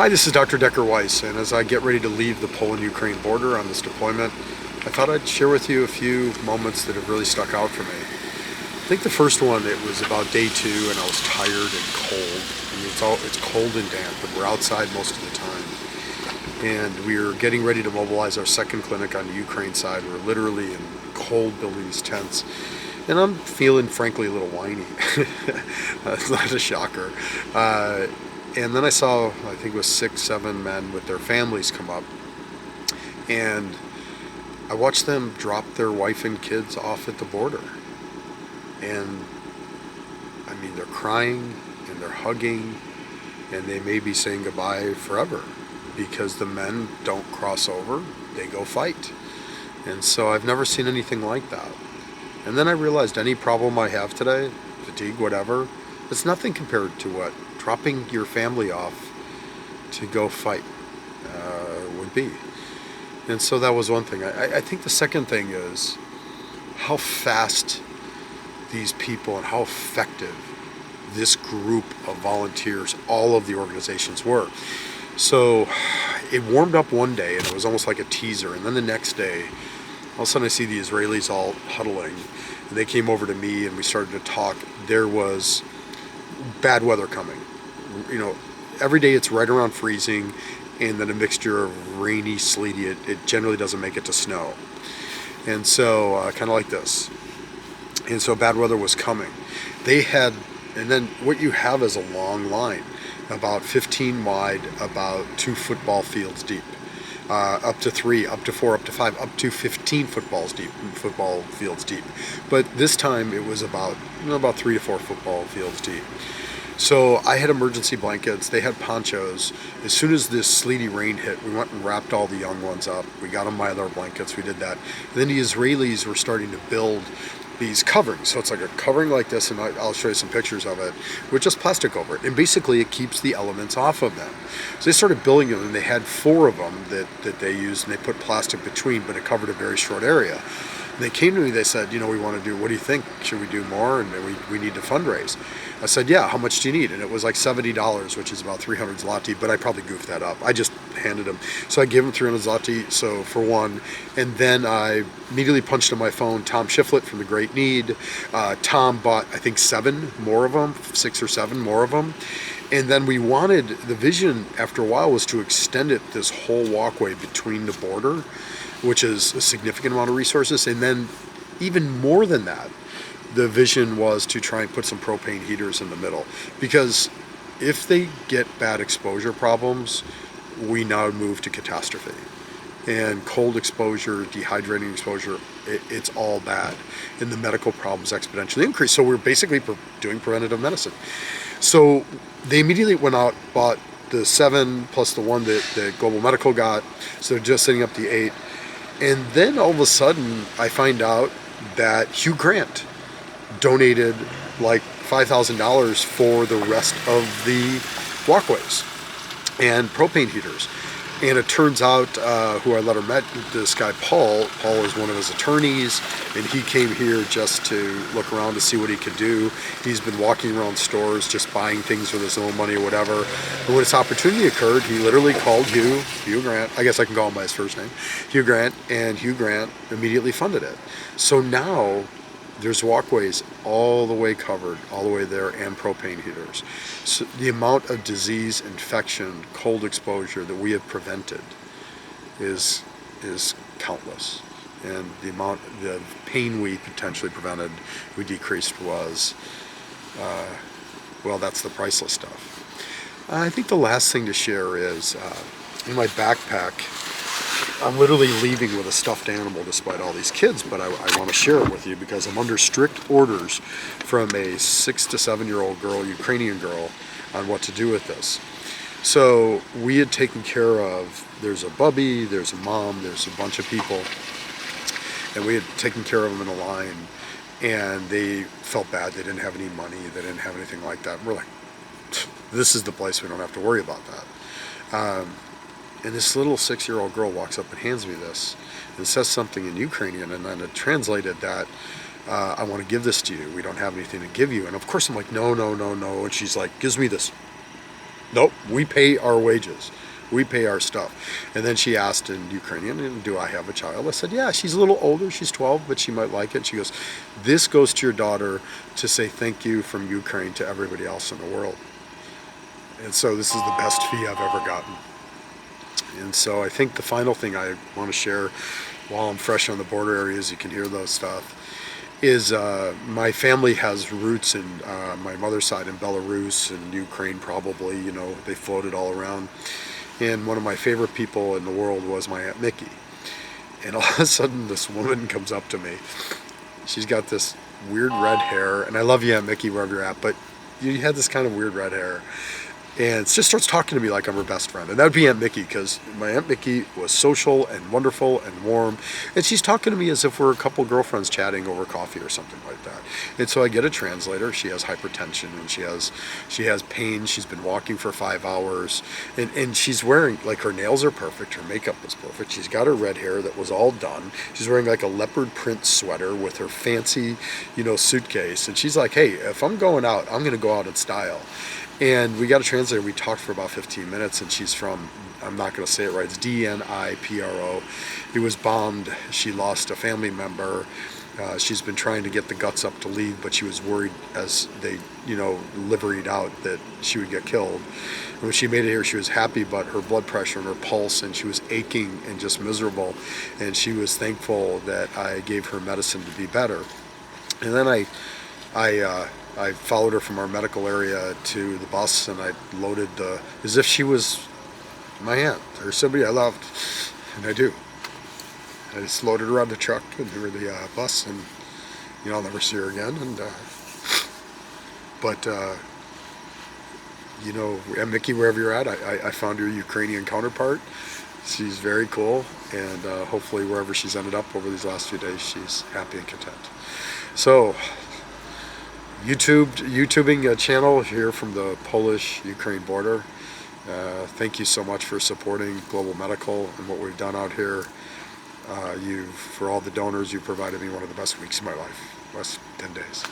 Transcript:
Hi, this is Dr. Decker Weiss, and as I get ready to leave the Poland-Ukraine border on this deployment, I thought I'd share with you a few moments that have really stuck out for me. I think the first one, it was about day 2, and I was tired and cold. I mean, it's cold and damp, but we're outside most of the time. And we are getting ready to mobilize our second clinic on the Ukraine side. We're literally in cold building these tents. And I'm feeling, frankly, a little whiny. It's not a shocker. And then I saw, I think it was 6, 7 men with their families come up. And I watched them drop their wife and kids off at the border. And I mean, they're crying and they're hugging and they may be saying goodbye forever because the men don't cross over, they go fight. And so I've never seen anything like that. And then I realized any problem I have today, fatigue, whatever, it's nothing compared to what dropping your family off to go fight would be. And so that was one thing. I think the second thing is how fast these people and how effective this group of volunteers, all of the organizations were. So it warmed up one day and it was almost like a teaser, and then the next day all of a sudden I see the Israelis all huddling, and they came over to me and we started to talk. There was bad weather coming. You know, every day it's right around freezing, and then a mixture of rainy, sleety. It generally doesn't make it to snow. And so kind of like this. And so bad weather was coming. They had, and then what you have is a long line, about 15 wide, about 2 football fields deep. Up to 3, up to 4, up to 5, up to 15 football fields deep. But this time it was about 3 to 4 football fields deep. So I had emergency blankets, they had ponchos. As soon as this sleety rain hit, we went and wrapped all the young ones up. We got them Mylar blankets, we did that. And then the Israelis were starting to build these coverings. So it's like a covering like this, and I'll show you some pictures of it, with just plastic over it. And basically it keeps the elements off of them. So they started building them, and they had 4 of them that they used, and they put plastic between, but it covered a very short area. And they came to me, they said, we want to do, what do you think? Should we do more? And we need to fundraise. I said, yeah, how much do you need? And it was like $70, which is about 300 zloty, but I probably goofed that up. I just handed them. So I gave them 300 zloty, so for one, and then I immediately punched on my phone Tom Shiflett from The Great Need. Tom bought, I think, 7 more of them, 6 or 7 more of them. And then we wanted, the vision after a while was to extend it, this whole walkway between the border, which is a significant amount of resources. And then even more than that, the vision was to try and put some propane heaters in the middle, because if they get bad exposure problems, we now move to catastrophe. And cold exposure, dehydrating exposure, it's all bad. And the medical problems exponentially increase. So we're basically doing preventative medicine. So they immediately went out, bought the 7 plus the 1 that Global Medical got. So they're just setting up the 8. And then all of a sudden I find out that Hugh Grant donated like $5,000 for the rest of the walkways and propane heaters. And it turns out, who I later met, this guy Paul is one of his attorneys, and he came here just to look around to see what he could do. He's been walking around stores just buying things with his own money or whatever. And when this opportunity occurred, he literally called Hugh Grant, I guess I can call him by his first name, Hugh Grant, and Hugh Grant immediately funded it. So now there's walkways all the way covered, all the way there, and propane heaters. So the amount of disease, infection, cold exposure that we have prevented is countless. And the amount of pain we potentially prevented, we decreased was, well, that's the priceless stuff. I think the last thing to share is, in my backpack, I'm literally leaving with a stuffed animal despite all these kids, but I want to share it with you because I'm under strict orders from a 6 to 7-year-old girl, Ukrainian girl, on what to do with this. So we had taken care of, there's a bubby, there's a mom, there's a bunch of people, and we had taken care of them in a line, and they felt bad. They didn't have any money, they didn't have anything like that. And we're like, this is the place, we don't have to worry about that. And this little 6-year-old girl walks up and hands me this and says something in Ukrainian, and then it translated that, I want to give this to you. We don't have anything to give you. And of course I'm like, no. And she's like, gives me this. Nope, we pay our wages. We pay our stuff. And then she asked in Ukrainian, do I have a child? I said, yeah, she's a little older. She's 12, but she might like it. She goes, this goes to your daughter to say thank you from Ukraine to everybody else in the world. And so this is the best fee I've ever gotten. And so I think the final thing I want to share while I'm fresh on the border areas, you can hear those stuff, is my family has roots in my mother's side in Belarus and Ukraine probably, you know, they floated all around. And one of my favorite people in the world was my Aunt Mickey. And all of a sudden this woman comes up to me. She's got this weird red hair, and I love you, Aunt Mickey, wherever you're at, but you had this kind of weird red hair. And just starts talking to me like I'm her best friend. And that would be Aunt Mickey, because my Aunt Mickey was social and wonderful and warm. And she's talking to me as if we're a couple girlfriends chatting over coffee or something like that. And so I get a translator. She has hypertension and she has pain. She's been walking for 5 hours. And she's wearing, like, her nails are perfect. Her makeup is perfect. She's got her red hair that was all done. She's wearing like a leopard print sweater with her fancy, you know, suitcase. And she's like, hey, if I'm going out, I'm going to go out in style. And we got a translator. We talked for about 15 minutes, and she's from, I'm not going to say it right, it's Dnipro. It was bombed. She lost a family member. She's been trying to get the guts up to leave, but she was worried as they, you know, liveried out that she would get killed. And when she made it here, she was happy, but her blood pressure and her pulse, and she was aching and just miserable. And she was thankful that I gave her medicine to be better. And then I followed her from our medical area to the bus, and I loaded as if she was my aunt or somebody I loved, and I do. I just loaded her on the truck and her the bus, and you know, I'll never see her again. And but you know, Aunt Mickey, wherever you're at, I found your Ukrainian counterpart. She's very cool, and hopefully wherever she's ended up over these last few days, she's happy and content. So. YouTubing a channel here from the Polish-Ukraine border. Thank you so much for supporting Global Medical and what we've done out here. For all the donors, you provided me one of the best weeks of my life, last 10 days.